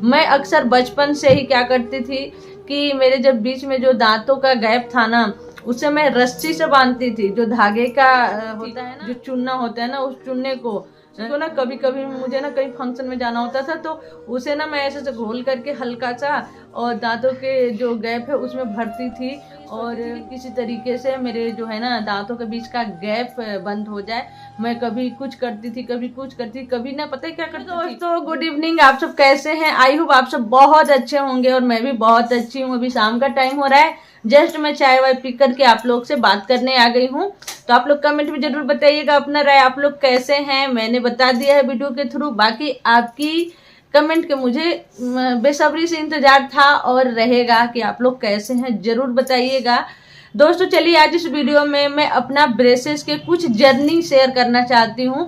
मैं अक्सर बचपन से ही क्या करती थी कि मेरे जब बीच में जो दांतों का गैप था ना, उसे मैं रस्सी से बांधती थी। जो धागे का होता है ना, जो चुन्ना होता है ना, उस चुन्ने को तो ना कभी कभी मुझे ना कहीं फंक्शन में जाना होता था, तो उसे ना मैं ऐसे से घोल करके हल्का सा और दांतों के जो गैप है उसमें भरती थी, और किसी तरीके से मेरे जो है ना दांतों के बीच का गैप बंद हो जाए। मैं कभी कुछ करती थी, कभी कुछ करती, कभी ना पता है क्या करती थी। दोस्तों गुड इवनिंग, आप सब कैसे हैं? आई होप आप सब बहुत अच्छे होंगे और मैं भी बहुत अच्छी हूँ। अभी शाम का टाइम हो रहा है, जस्ट मैं चाय वाय पी करके आप लोग से बात करने आ गई हूँ। तो आप लोग कमेंट में जरूर बताइएगा अपना राय, आप लोग कैसे हैं। मैंने बता दिया है वीडियो के थ्रू, बाकी आपकी कमेंट के मुझे बेसब्री से इंतजार था और रहेगा कि आप लोग कैसे हैं, जरूर बताइएगा। दोस्तों चलिए आज इस वीडियो में मैं अपना ब्रेसेस के कुछ जर्नी शेयर करना चाहती हूँ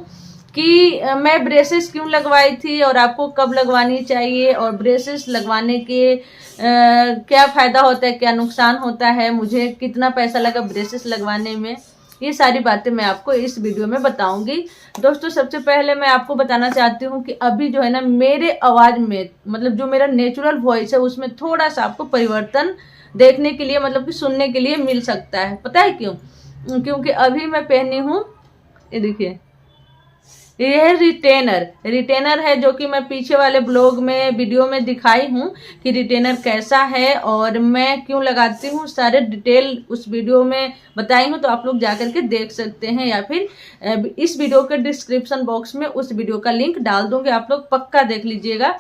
कि मैं ब्रेसेस क्यों लगवाई थी और आपको कब लगवानी चाहिए, और ब्रेसेस लगवाने के क्या फ़ायदा होता है, क्या नुकसान होता है, मुझे कितना पैसा लगा ब्रेसेस लगवाने में, ये सारी बातें मैं आपको इस वीडियो में बताऊंगी। दोस्तों सबसे पहले मैं आपको बताना चाहती हूँ कि अभी जो है ना मेरे आवाज़ में, मतलब जो मेरा नेचुरल वॉइस है उसमें थोड़ा सा आपको परिवर्तन देखने के लिए, मतलब कि सुनने के लिए मिल सकता है। पता है क्यों? क्योंकि अभी मैं पहनी हूँ, ये देखिए, ये है रिटेनर है, जो कि मैं पीछे वाले ब्लॉग में वीडियो में दिखाई हूँ कि रिटेनर कैसा है और मैं क्यों लगाती हूँ, सारे डिटेल उस वीडियो में बताई हूँ। तो आप लोग जाकर के देख सकते हैं, या फिर इस वीडियो के डिस्क्रिप्शन बॉक्स में उस वीडियो का लिंक डाल दूंगी, आप लोग पक्का देख लीजिएगा।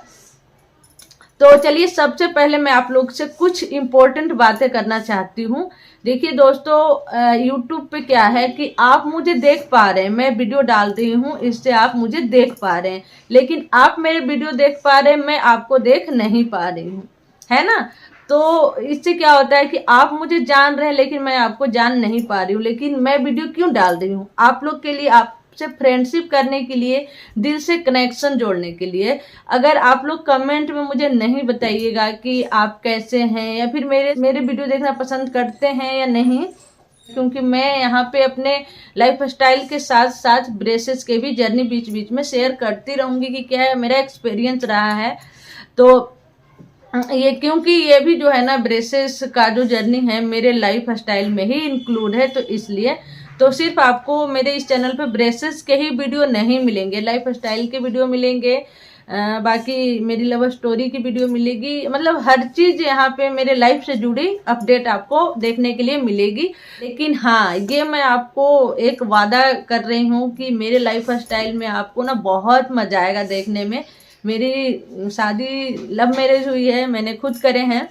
तो चलिए सबसे पहले मैं आप लोग से कुछ इम्पोर्टेंट बातें करना चाहती हूँ। देखिए दोस्तों, YouTube पे क्या है कि आप मुझे देख पा रहे हैं, मैं वीडियो डाल रही हूँ, इससे आप मुझे देख पा रहे हैं, लेकिन आप मेरे वीडियो देख पा रहे हैं, मैं आपको देख नहीं पा रही हूँ, है ना। तो इससे क्या होता है कि आप मुझे जान रहे हैं लेकिन मैं आपको जान नहीं पा रही हूँ। लेकिन मैं वीडियो क्यों डाल रही हूँ? आप लोग के लिए, आपसे फ्रेंडशिप करने के लिए, दिल से कनेक्शन जोड़ने के लिए। अगर आप लोग कमेंट में मुझे नहीं बताइएगा कि आप कैसे हैं या फिर मेरे वीडियो देखना पसंद करते हैं या नहीं, क्योंकि मैं यहाँ पे अपने लाइफ स्टाइल के साथ साथ ब्रेसेस के भी जर्नी बीच बीच में शेयर करती रहूँगी कि क्या है मेरा एक्सपीरियंस रहा है। तो ये क्योंकि ये भी जो है ना ब्रेसेस का जो जर्नी है मेरे लाइफ स्टाइल में ही इंक्लूड है, तो इसलिए तो सिर्फ आपको मेरे इस चैनल पे ब्रेसेस के ही वीडियो नहीं मिलेंगे, लाइफ स्टाइल के वीडियो मिलेंगे, बाकी मेरी लव स्टोरी की वीडियो मिलेगी, मतलब हर चीज़ यहाँ पे मेरे लाइफ से जुड़ी अपडेट आपको देखने के लिए मिलेगी। लेकिन हाँ, ये मैं आपको एक वादा कर रही हूँ कि मेरे लाइफ स्टाइल में आपको ना बहुत मजा आएगा देखने में। मेरी शादी लव मैरिज हुई है, मैंने खुद करे हैं,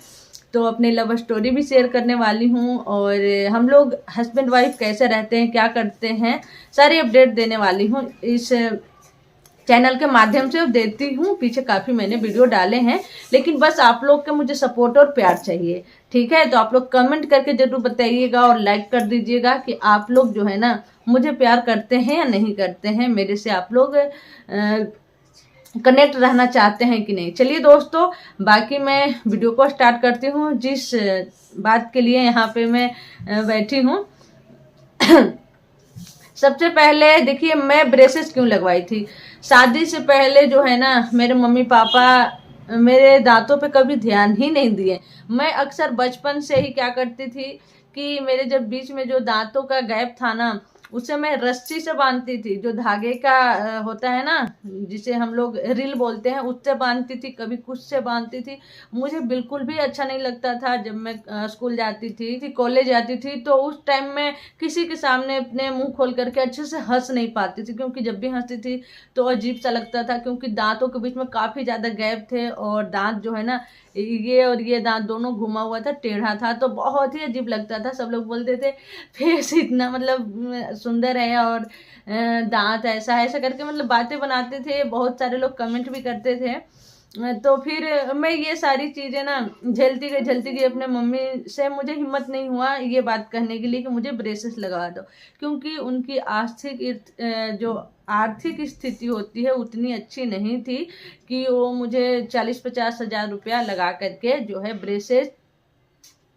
तो अपनी लव स्टोरी भी शेयर करने वाली हूँ, और हम लोग हस्बैंड वाइफ कैसे रहते हैं, क्या करते हैं, सारी अपडेट देने वाली हूँ इस चैनल के माध्यम से देती हूँ। पीछे काफ़ी मैंने वीडियो डाले हैं, लेकिन बस आप लोग के मुझे सपोर्ट और प्यार चाहिए, ठीक है। तो आप लोग कमेंट करके जरूर बताइएगा और लाइक कर दीजिएगा कि आप लोग जो है ना मुझे प्यार करते हैं या नहीं करते हैं, मेरे से आप लोग कनेक्ट रहना चाहते हैं कि नहीं। चलिए दोस्तों, बाकी मैं वीडियो को स्टार्ट करती हूँ, जिस बात के लिए यहाँ पे मैं बैठी हूँ। सबसे पहले देखिए मैं ब्रेसेस क्यों लगवाई थी। शादी से पहले जो है ना मेरे मम्मी पापा मेरे दांतों पे कभी ध्यान ही नहीं दिए। मैं अक्सर बचपन से ही क्या करती थी कि मेरे जब बीच में जो दांतों का गैप था ना, उसे मैं रस्सी से बांधती थी, जो धागे का होता है ना, जिसे हम लोग रील बोलते हैं, उससे बांधती थी, कभी कुछ से बांधती थी। मुझे बिल्कुल भी अच्छा नहीं लगता था। जब मैं स्कूल जाती थी, कॉलेज जाती थी, तो उस टाइम में किसी के सामने अपने मुंह खोल करके अच्छे से हंस नहीं पाती थी, क्योंकि जब भी हंसती थी तो अजीब सा लगता था, क्योंकि दांतों के बीच में काफ़ी ज़्यादा गैप थे और दांत जो है ना, ये और ये दांत दोनों घुमा हुआ था, टेढ़ा था, तो बहुत ही अजीब लगता था। सब लोग बोलते थे फेस इतना मतलब सुंदर है और दांत ऐसा है, ऐसा करके मतलब बातें बनाते थे। बहुत सारे लोग कमेंट भी करते थे। तो फिर मैं ये सारी चीज़ें ना झेलती गई अपने मम्मी से। मुझे हिम्मत नहीं हुआ ये बात कहने के लिए कि मुझे ब्रेसेस लगा दो, क्योंकि उनकी जो आर्थिक स्थिति होती है उतनी अच्छी नहीं थी कि वो मुझे 40-50 हज़ार रुपया लगा करके जो है ब्रेसेस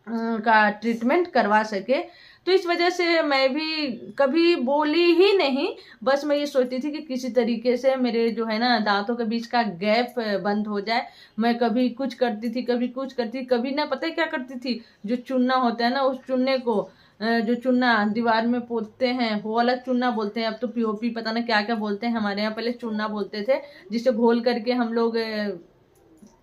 का ट्रीटमेंट करवा सके। तो इस वजह से मैं भी कभी बोली ही नहीं। बस मैं ये सोचती थी कि किसी तरीके से मेरे जो है ना दांतों के बीच का गैप बंद हो जाए। मैं कभी कुछ करती थी, कभी कुछ करती, कभी ना पता है क्या करती थी, जो चूना होता है ना उस चूने को जो चूना दीवार में पोतते हैं वो वाला चूना बोलते हैं, अब तो पीओपी पता ना क्या क्या बोलते हैं, हमारे यहाँ पहले चूना बोलते थे, जिसे घोल करके हम लोग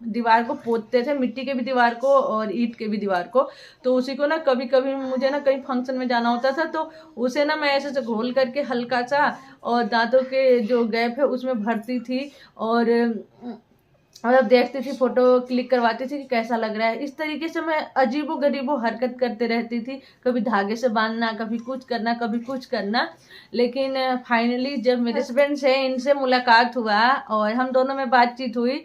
दीवार को पोतते थे, मिट्टी के भी दीवार को और ईंट के भी दीवार को। तो उसी को ना कभी कभी मुझे ना कहीं फंक्शन में जाना होता था तो उसे ना मैं ऐसे से घोल करके हल्का सा और दांतों के जो गैप है उसमें भरती थी और मतलब देखती थी, फोटो क्लिक करवाती थी कि कैसा लग रहा है। इस तरीके से मैं अजीबो गरीबो हरकत करते रहती थी, कभी धागे से बांधना, कभी कुछ करना, कभी कुछ करना। लेकिन फाइनली जब मेरे हस्बैंड से इनसे मुलाकात हुआ और हम दोनों में बातचीत हुई,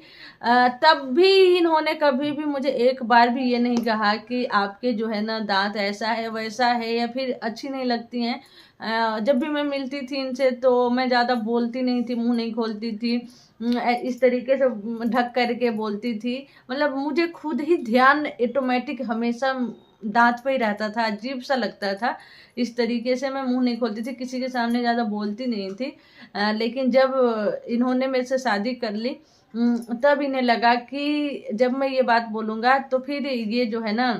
तब भी इन्होंने कभी भी मुझे एक बार भी ये नहीं कहा कि आपके जो है ना दांत ऐसा है वैसा है या फिर अच्छी नहीं लगती हैं। जब भी मैं मिलती थी इनसे तो मैं ज़्यादा बोलती नहीं थी, मुंह नहीं खोलती थी, इस तरीके से ढक करके बोलती थी। मतलब मुझे खुद ही ध्यान ऑटोमेटिक हमेशा दांत पे ही रहता था, अजीब सा लगता था। इस तरीके से मैं मुंह नहीं खोलती थी, किसी के सामने ज़्यादा बोलती नहीं थी। लेकिन जब इन्होंने मेरे से शादी कर ली तब इन्हें लगा कि जब मैं ये बात बोलूँगा तो फिर ये जो है ना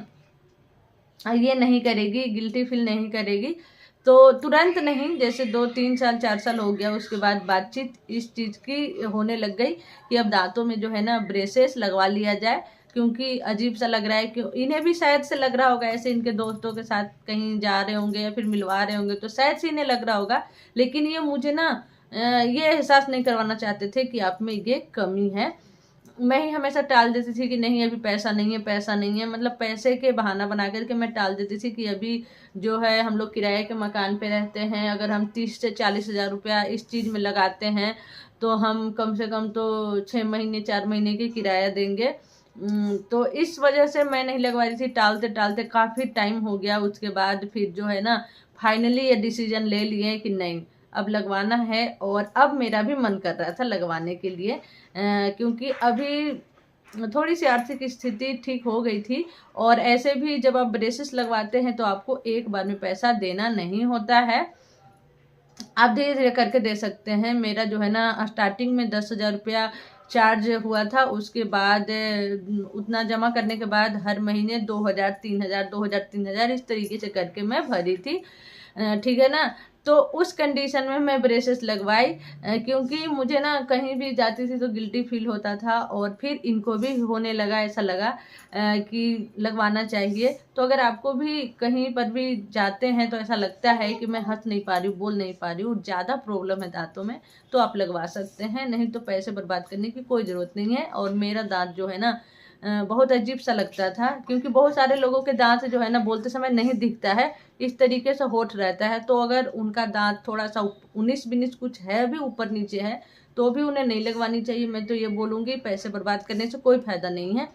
ये नहीं करेगी, गिल्टी फील नहीं करेगी। तो तुरंत नहीं, जैसे 2-3 साल 4 साल हो गया उसके बाद बातचीत इस चीज़ की होने लग गई कि अब दांतों में जो है ना ब्रेसेस लगवा लिया जाए, क्योंकि अजीब सा लग रहा है। क्यों इन्हें भी शायद से लग रहा होगा, ऐसे इनके दोस्तों के साथ कहीं जा रहे होंगे या फिर मिलवा रहे होंगे तो शायद से इन्हें लग रहा होगा। लेकिन ये मुझे ना ये एहसास नहीं करवाना चाहते थे कि आप में ये कमी है। मैं ही हमेशा टाल देती थी कि नहीं अभी पैसा नहीं है, पैसा नहीं है, मतलब पैसे के बहाना बना करके मैं टाल देती थी कि अभी जो है हम लोग किराए के मकान पे रहते हैं, अगर हम 30 से 40 हज़ार रुपया इस चीज़ में लगाते हैं तो हम कम से कम तो 6 महीने 4 महीने की किराया देंगे। तो इस वजह से मैं नहीं लगवा रही थी, टालते टालते काफ़ी टाइम हो गया। उसके बाद फिर जो है ना फाइनली ये डिसीजन ले लिए कि नहीं अब लगवाना है, और अब मेरा भी मन कर रहा था लगवाने के लिए, क्योंकि अभी थोड़ी सी आर्थिक स्थिति ठीक हो गई थी। और ऐसे भी जब आप ब्रेसेस लगवाते हैं तो आपको एक बार में पैसा देना नहीं होता है, आप धीरे धीरे करके दे सकते हैं। मेरा जो है ना स्टार्टिंग में 10,000 रुपया चार्ज हुआ था, उसके बाद उतना जमा करने के बाद हर महीने 2,000 3,000 2,000 3,000 इस तरीके से करके मैं भरी थी, ठीक है ना। तो उस कंडीशन में मैं ब्रेसेस लगवाई, क्योंकि मुझे ना कहीं भी जाती थी तो गिल्टी फील होता था, और फिर इनको भी होने लगा, ऐसा लगा कि लगवाना चाहिए। तो अगर आपको भी कहीं पर भी जाते हैं तो ऐसा लगता है कि मैं हंस नहीं पा रही हूँ, बोल नहीं पा रही हूँ, ज़्यादा प्रॉब्लम है दांतों में, तो आप लगवा सकते हैं, नहीं तो पैसे बर्बाद करने की कोई ज़रूरत नहीं है। और मेरा दांत जो है ना बहुत अजीब सा लगता था, क्योंकि बहुत सारे लोगों के दांत जो है ना बोलते समय नहीं दिखता है, इस तरीके से होठ रहता है। तो अगर उनका दांत थोड़ा सा 19-20 कुछ है भी ऊपर नीचे है तो भी उन्हें नहीं लगवानी चाहिए। मैं तो ये बोलूँगी पैसे बर्बाद करने से कोई फायदा नहीं है।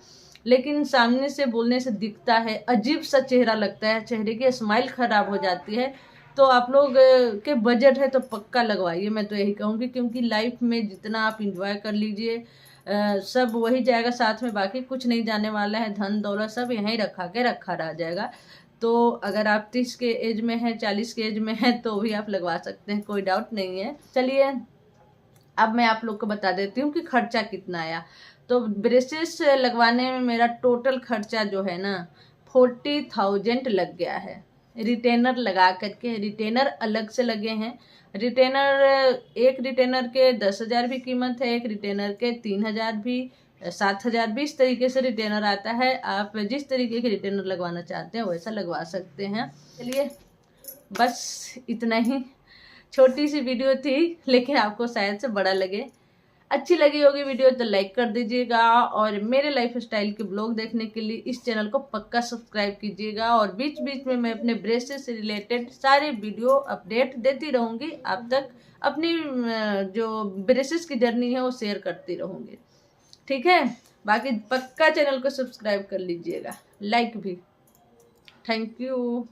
लेकिन सामने से बोलने से दिखता है, अजीब सा चेहरा लगता है, चेहरे की स्माइल खराब हो जाती है। तो आप लोग के बजट है तो पक्का लगवाइए, मैं तो यही कहूँगी, क्योंकि लाइफ में जितना आप इंजॉय कर लीजिए सब वही जाएगा साथ में, बाकी कुछ नहीं जाने वाला है, धन दौलत सब यहीं रखा के रखा रह जाएगा। तो अगर आप 30 के एज में हैं, 40 के एज में हैं तो भी आप लगवा सकते हैं, कोई डाउट नहीं है। चलिए अब मैं आप लोग को बता देती हूँ कि खर्चा कितना आया। तो ब्रेसेस लगवाने में मेरा टोटल खर्चा जो है ना 40,000 लग गया है। रिटेनर लगा करके, रिटेनर अलग से लगे हैं। रिटेनर एक रिटेनर के 10,000 भी कीमत है, एक रिटेनर के 3,000 भी, 7,000 भी, इस तरीके से रिटेनर आता है। आप जिस तरीके के रिटेनर लगवाना चाहते हैं वैसा लगवा सकते हैं। चलिए बस इतना ही, छोटी सी वीडियो थी लेकिन आपको शायद से बड़ा लगे। अच्छी लगी होगी वीडियो तो लाइक कर दीजिएगा, और मेरे लाइफ स्टाइल के ब्लॉग देखने के लिए इस चैनल को पक्का सब्सक्राइब कीजिएगा। और बीच बीच में मैं अपने ब्रेसेस से रिलेटेड सारे वीडियो अपडेट देती रहूँगी, आप तक अपनी जो ब्रेसेस की जर्नी है वो शेयर करती रहूँगी, ठीक है। बाकी पक्का चैनल को सब्सक्राइब कर लीजिएगा, लाइक भी। Thank you.